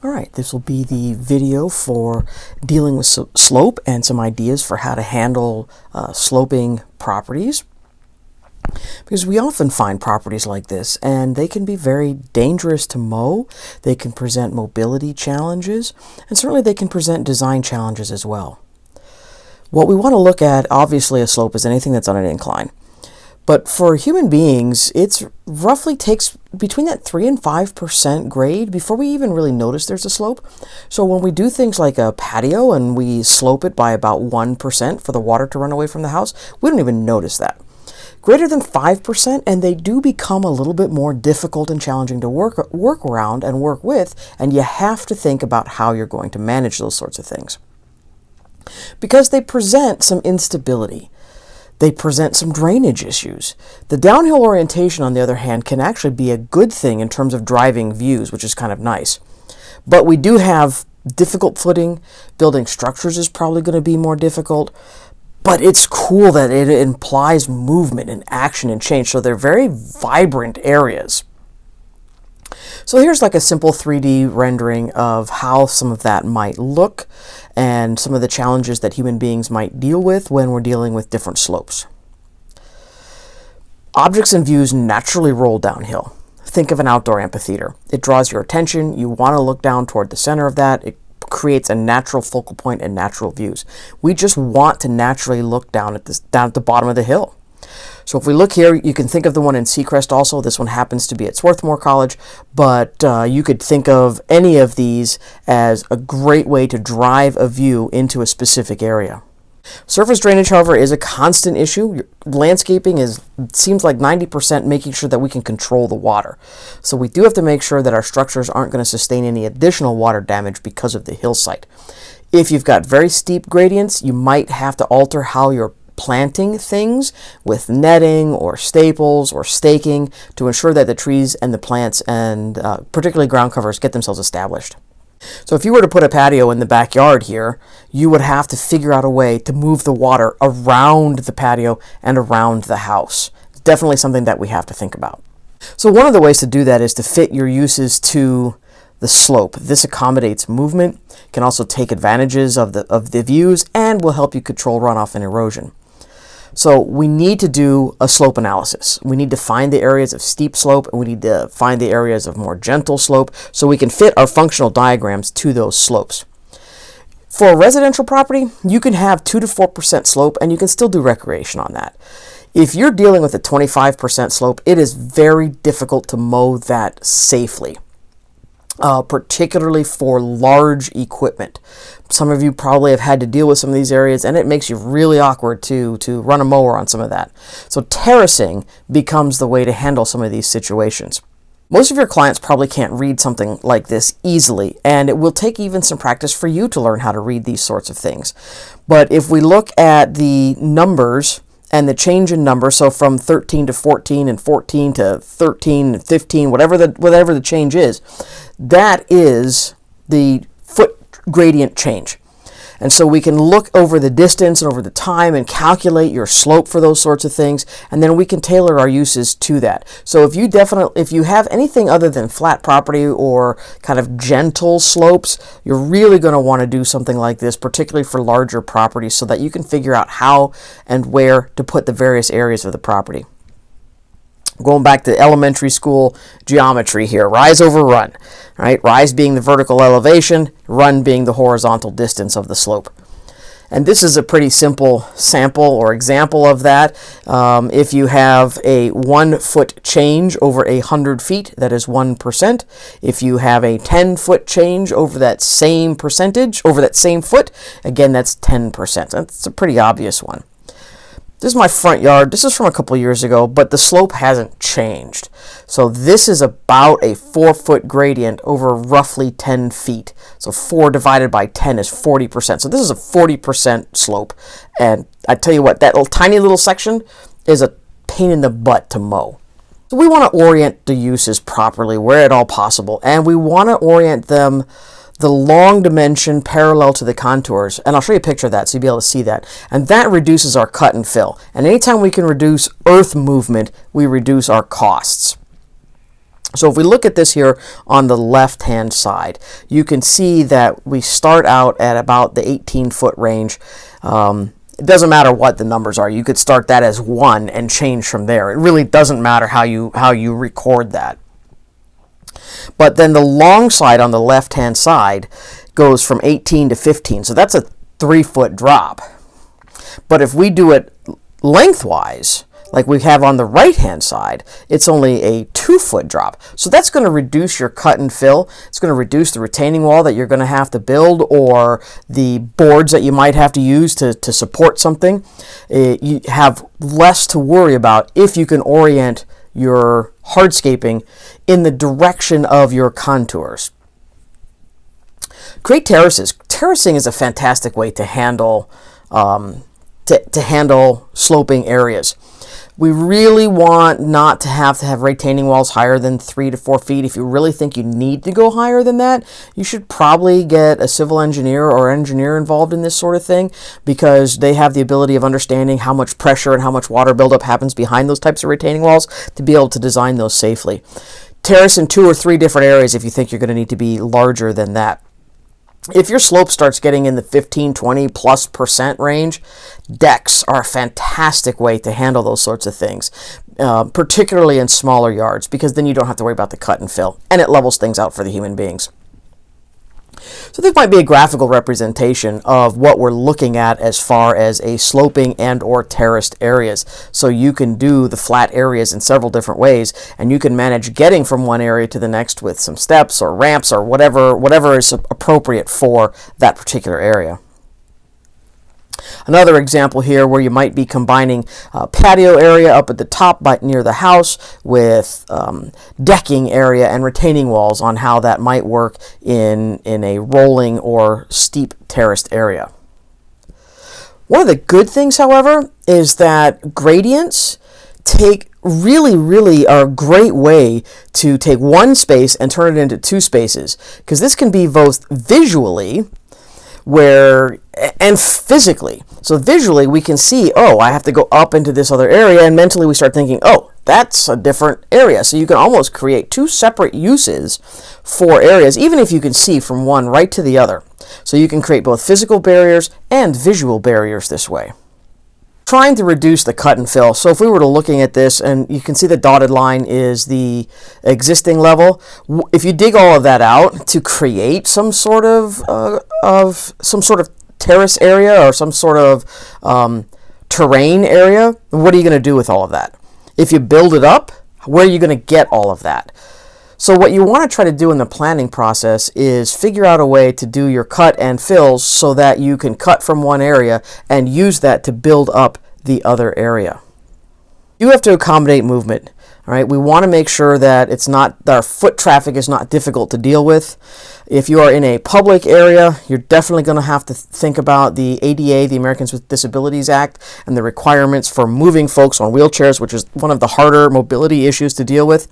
Alright, this will be the video for dealing with slope and some ideas for how to handle sloping properties. Because we often find properties like this and they can be very dangerous to mow. They can present mobility challenges and certainly they can present design challenges as well. What we want to look at, obviously, a slope is anything that's on an incline. But for human beings, it roughly takes between that 3 and 5% grade before we even really notice there's a slope. So when we do things like a patio and we slope it by about 1% for the water to run away from the house, we don't even notice that. Greater than 5%, and they do become a little bit more difficult and challenging to work around and work with, and you have to think about how you're going to manage those sorts of things. Because they present some instability. They present some drainage issues. The downhill orientation, on the other hand, can actually be a good thing in terms of driving views, which is kind of nice. But we do have difficult footing. Building structures is probably going to be more difficult. But it's cool that it implies movement and action and change. So they're very vibrant areas. So here's like a simple 3D rendering of how some of that might look and some of the challenges that human beings might deal with when we're dealing with different slopes. Objects and views naturally roll downhill. Think of an outdoor amphitheater. It draws your attention. You want to look down toward the center of that. It creates a natural focal point and natural views. We just want to naturally look down at the bottom of the hill. So if we look here, you can think of the one in Seacrest also. This one happens to be at Swarthmore College, but you could think of any of these as a great way to drive a view into a specific area. Surface drainage, however, is a constant issue. Landscaping seems like 90% making sure that we can control the water. So we do have to make sure that our structures aren't going to sustain any additional water damage because of the hillside. If you've got very steep gradients, you might have to alter how you're planting things with netting or staples or staking to ensure that the trees and the plants and particularly ground covers get themselves established. So if you were to put a patio in the backyard here, you would have to figure out a way to move the water around the patio and around the house. It's definitely something that we have to think about. So one of the ways to do that is to fit your uses to the slope. This accommodates movement, can also take advantages of the views, and will help you control runoff and erosion. So we need to do a slope analysis. We need to find the areas of steep slope and we need to find the areas of more gentle slope so we can fit our functional diagrams to those slopes. For a residential property, you can have 2 to 4% slope and you can still do recreation on that. If you're dealing with a 25% slope, it is very difficult to mow that safely. Particularly for large equipment. Some of you probably have had to deal with some of these areas and it makes you really awkward to run a mower on some of that. So terracing becomes the way to handle some of these situations. Most of your clients probably can't read something like this easily, and it will take even some practice for you to learn how to read these sorts of things. But if we look at the numbers and the change in number, so from 13 to 14 and 14 to 13 and 15, whatever the change is, that is the foot gradient change. And so we can look over the distance and over the time and calculate your slope for those sorts of things, and then we can tailor our uses to that. So if you have anything other than flat property or kind of gentle slopes, you're really going to want to do something like this, particularly for larger properties, so that you can figure out how and where to put the various areas of the property. Going back to elementary school geometry here, rise over run, right? Rise being the vertical elevation, run being the horizontal distance of the slope. And this is a pretty simple sample or example of that. If you have a 1 foot change over 100 feet, that is 1%. If you have a 10-foot change over that same percentage, over that same foot, again, that's 10%. That's a pretty obvious one. This is my front yard. This is from a couple years ago, but the slope hasn't changed. So this is about a 4-foot gradient over roughly 10 feet. So 4 divided by 10 is 40%. So this is a 40% slope. And I tell you what, that tiny little section is a pain in the butt to mow. So we want to orient the uses properly where at all possible. And we want to orient them the long dimension parallel to the contours, and I'll show you a picture of that so you'll be able to see that. And that reduces our cut and fill. And anytime we can reduce earth movement, we reduce our costs. So if we look at this here on the left-hand side, you can see that we start out at about the 18-foot range. It doesn't matter what the numbers are. You could start that as 1 and change from there. It really doesn't matter how you record that. But then the long side on the left-hand side goes from 18 to 15. So that's a 3-foot drop. But if we do it lengthwise, like we have on the right-hand side, it's only a 2-foot drop. So that's going to reduce your cut and fill. It's going to reduce the retaining wall that you're going to have to build, or the boards that you might have to use to support something. You have less to worry about if you can orient your hardscaping in the direction of your contours. Create terraces. Terracing is a fantastic way to handle handle sloping areas. We really want not to have retaining walls higher than 3 to 4 feet. If you really think you need to go higher than that, you should probably get a civil engineer or engineer involved in this sort of thing, because they have the ability of understanding how much pressure and how much water buildup happens behind those types of retaining walls to be able to design those safely. Terrace in 2 or 3 different areas if you think you're going to need to be larger than that. If your slope starts getting in the 15, 20+% range, decks are a fantastic way to handle those sorts of things, particularly in smaller yards, because then you don't have to worry about the cut and fill, and it levels things out for the human beings. So this might be a graphical representation of what we're looking at as far as a sloping and or terraced areas. So you can do the flat areas in several different ways, and you can manage getting from one area to the next with some steps or ramps or whatever is appropriate for that particular area. Another example here where you might be combining a patio area up at the top near the house with decking area and retaining walls, on how that might work in a rolling or steep terraced area. One of the good things, however, is that gradients really are a great way to take one space and turn it into 2 spaces, because this can be both visually and physically. So visually we can see, oh, I have to go up into this other area, and mentally we start thinking, oh, that's a different area. So you can almost create 2 separate uses for areas, even if you can see from one right to the other. So you can create both physical barriers and visual barriers this way. Trying to reduce the cut and fill. So if we were to looking at this, and you can see the dotted line is the existing level. If you dig all of that out to create some sort of terrace area or some sort of terrain area, what are you going to do with all of that? If you build it up, where are you going to get all of that? So what you want to try to do in the planning process is figure out a way to do your cut and fills so that you can cut from one area and use that to build up the other area. You have to accommodate movement. All right, we want to make sure that our foot traffic is not difficult to deal with. If you are in a public area, you're definitely going to have to think about the ADA, the Americans with Disabilities Act, and the requirements for moving folks on wheelchairs, which is one of the harder mobility issues to deal with.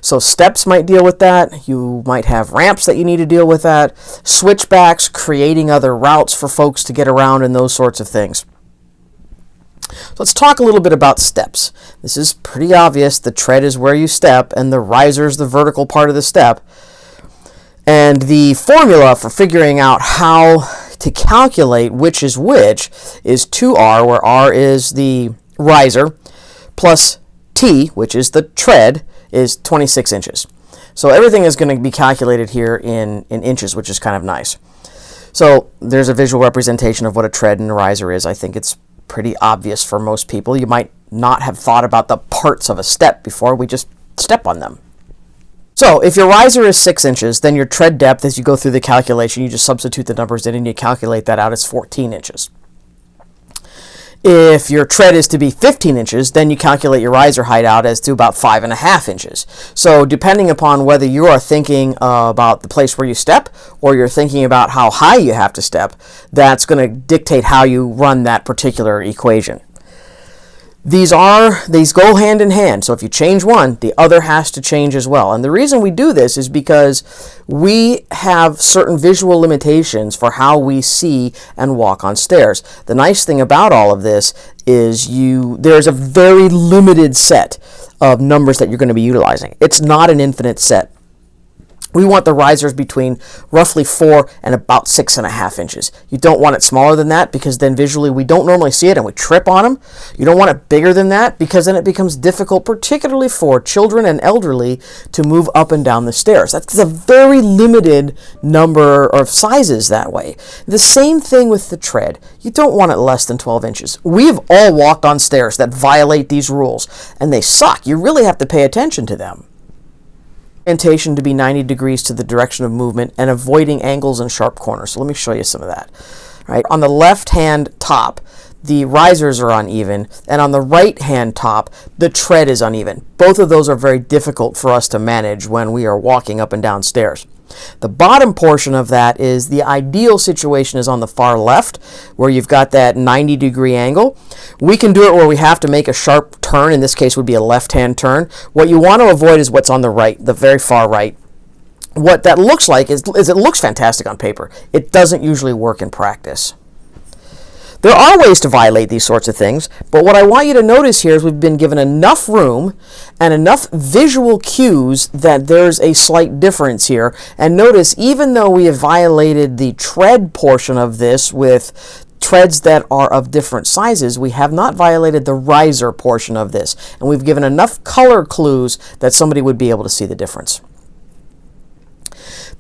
So steps might deal with that. You might have ramps that you need to deal with that. Switchbacks, creating other routes for folks to get around, and those sorts of things. So let's talk a little bit about steps. This is pretty obvious. The tread is where you step, and the riser is the vertical part of the step. And the formula for figuring out how to calculate which is 2R, where R is the riser, plus T, which is the tread, is 26 inches. So everything is going to be calculated here in inches, which is kind of nice. So there's a visual representation of what a tread and a riser is. I think it's pretty obvious for most people. You might not have thought about the parts of a step before. We just step on them. So if your riser is 6 inches, then your tread depth, as you go through the calculation, you just substitute the numbers in and you calculate that out as 14 inches. If your tread is to be 15 inches, then you calculate your riser height out as to about 5.5 inches. So depending upon whether you are thinking about the place where you step, or you're thinking about how high you have to step, that's going to dictate how you run that particular equation. These go hand in hand. So if you change one, the other has to change as well. And the reason we do this is because we have certain visual limitations for how we see and walk on stairs. The nice thing about all of this is there's a very limited set of numbers that you're going to be utilizing. It's not an infinite set. We want the risers between roughly 4 and about 6.5 inches. You don't want it smaller than that because then visually we don't normally see it and we trip on them. You don't want it bigger than that because then it becomes difficult, particularly for children and elderly, to move up and down the stairs. That's a very limited number of sizes that way. The same thing with the tread. You don't want it less than 12 inches. We've all walked on stairs that violate these rules and they suck. You really have to pay attention to them. Orientation to be 90 degrees to the direction of movement and avoiding angles and sharp corners. So let me show you some of that. Right? On the left hand top, the risers are uneven, and on the right hand top, the tread is uneven. Both of those are very difficult for us to manage when we are walking up and down stairs. The bottom portion of that is the ideal situation is on the far left, where you've got that 90-degree angle. We can do it where we have to make a sharp turn. In this case would be a left-hand turn. What you want to avoid is what's on the right, the very far right. What that looks like is it looks fantastic on paper. It doesn't usually work in practice. There are ways to violate these sorts of things, but what I want you to notice here is we've been given enough room and enough visual cues that there's a slight difference here. And notice, even though we have violated the tread portion of this with treads that are of different sizes, we have not violated the riser portion of this. And we've given enough color clues that somebody would be able to see the difference.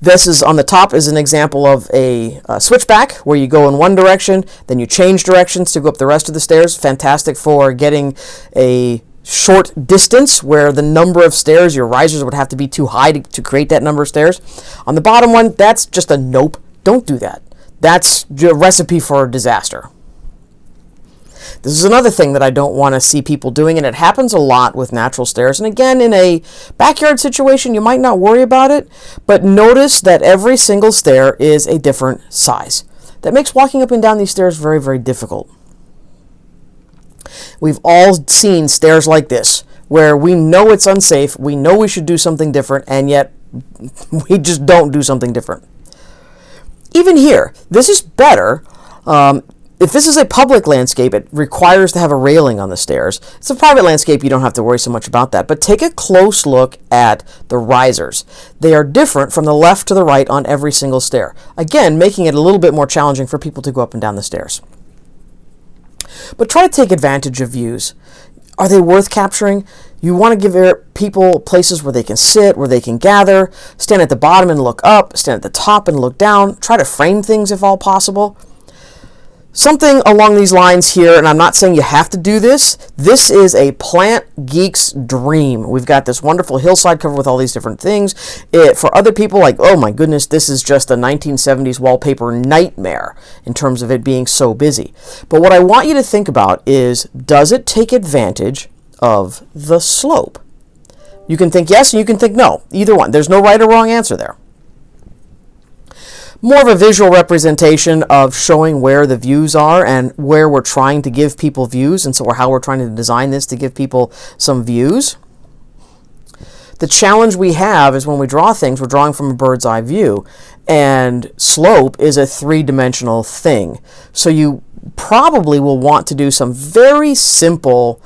This is on the top is an example of a switchback where you go in one direction, then you change directions to go up the rest of the stairs. Fantastic for getting a short distance where the number of stairs, your risers would have to be too high to create that number of stairs. On the bottom one, that's just a nope. Don't do that. That's a recipe for disaster. This is another thing that I don't want to see people doing, and it happens a lot with natural stairs. And again, in a backyard situation, you might not worry about it, but notice that every single stair is a different size. That makes walking up and down these stairs very, very difficult. We've all seen stairs like this, where we know it's unsafe, we know we should do something different, and yet we just don't do something different. Even here, this is better. If this is a public landscape, it requires to have a railing on the stairs. It's a private landscape, you don't have to worry so much about that. But take a close look at the risers. They are different from the left to the right on every single stair. Again, making it a little bit more challenging for people to go up and down the stairs. But try to take advantage of views. Are they worth capturing? You want to give people places where they can sit, where they can gather, stand at the bottom and look up, stand at the top and look down. Try to frame things if all possible. Something along these lines here, and I'm not saying you have to do this. This is a plant geek's dream. We've got this wonderful hillside covered with all these different things. For other people, like, oh my goodness, this is just a 1970s wallpaper nightmare in terms of it being so busy. But what I want you to think about is, does it take advantage of the slope? You can think yes and you can think no. Either one. There's no right or wrong answer there. More of a visual representation of showing where the views are and where we're trying to give people views, and so how we're trying to design this to give people some views. The challenge we have is when we draw things, we're drawing from a bird's eye view, and slope is a three-dimensional thing. So you probably will want to do some very simple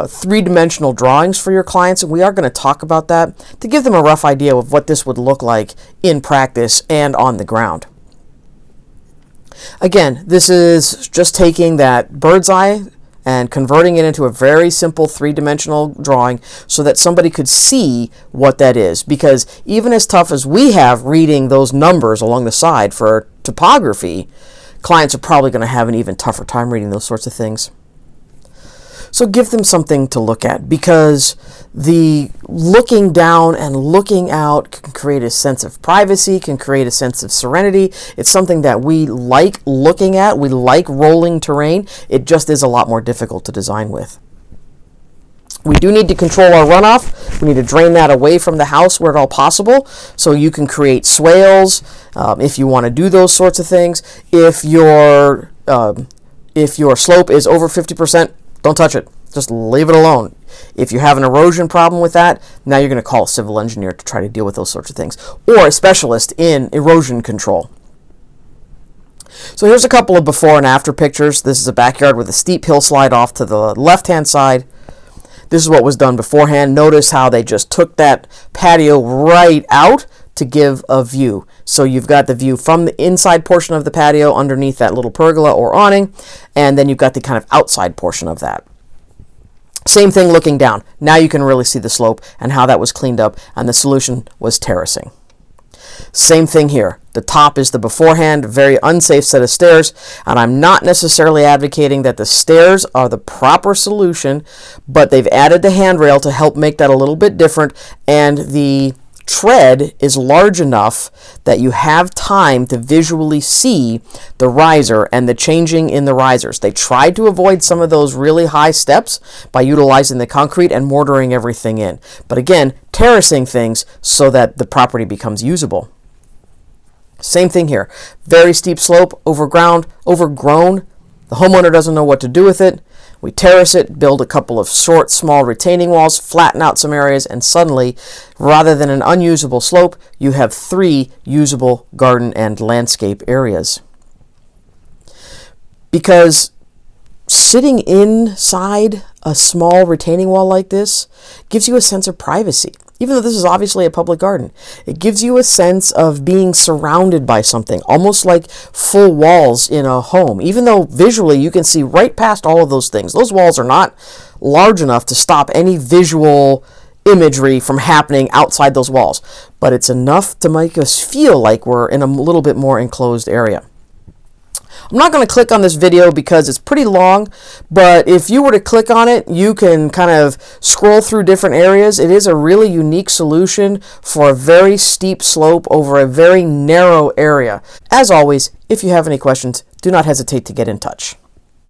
three-dimensional drawings for your clients, and we are going to talk about that to give them a rough idea of what this would look like in practice and on the ground. Again, this is just taking that bird's eye and converting it into a very simple three-dimensional drawing so that somebody could see what that is, because even as tough as we have reading those numbers along the side for topography, clients are probably going to have an even tougher time reading those sorts of things. So give them something to look at, because the looking down and looking out can create a sense of privacy, can create a sense of serenity. It's something that we like looking at. We like rolling terrain. It just is a lot more difficult to design with. We do need to control our runoff. We need to drain that away from the house where at all possible. So you can create swales if you want to do those sorts of things. If your slope is over 50%, don't touch it. Just leave it alone. If you have an erosion problem with that, now you're going to call a civil engineer to try to deal with those sorts of things, or a specialist in erosion control. So here's a couple of before and after pictures. This is a backyard with a steep hillside off to the left-hand side. This is what was done beforehand. Notice how they just took that patio right out to give a view. So you've got the view from the inside portion of the patio underneath that little pergola or awning, and then you've got the kind of outside portion of that. Same thing looking down. Now you can really see the slope and how that was cleaned up, and the solution was terracing. Same thing here. The top is the beforehand, very unsafe set of stairs, and I'm not necessarily advocating that the stairs are the proper solution, but they've added the handrail to help make that a little bit different, and the tread is large enough that you have time to visually see the riser and the changing in the risers. They tried to avoid some of those really high steps by utilizing the concrete and mortaring everything in. But again, terracing things so that the property becomes usable. Same thing here. Very steep slope, overgrown. The homeowner doesn't know what to do with it. We terrace it, build a couple of short, small retaining walls, flatten out some areas, and suddenly, rather than an unusable slope, you have 3 usable garden and landscape areas. Because sitting inside a small retaining wall like this gives you a sense of privacy. Even though this is obviously a public garden, it gives you a sense of being surrounded by something, almost like full walls in a home. Even though visually you can see right past all of those things. Those walls are not large enough to stop any visual imagery from happening outside those walls. But it's enough to make us feel like we're in a little bit more enclosed area. I'm not going to click on this video because it's pretty long, but if you were to click on it, you can kind of scroll through different areas. It is a really unique solution for a very steep slope over a very narrow area. As always, if you have any questions, do not hesitate to get in touch.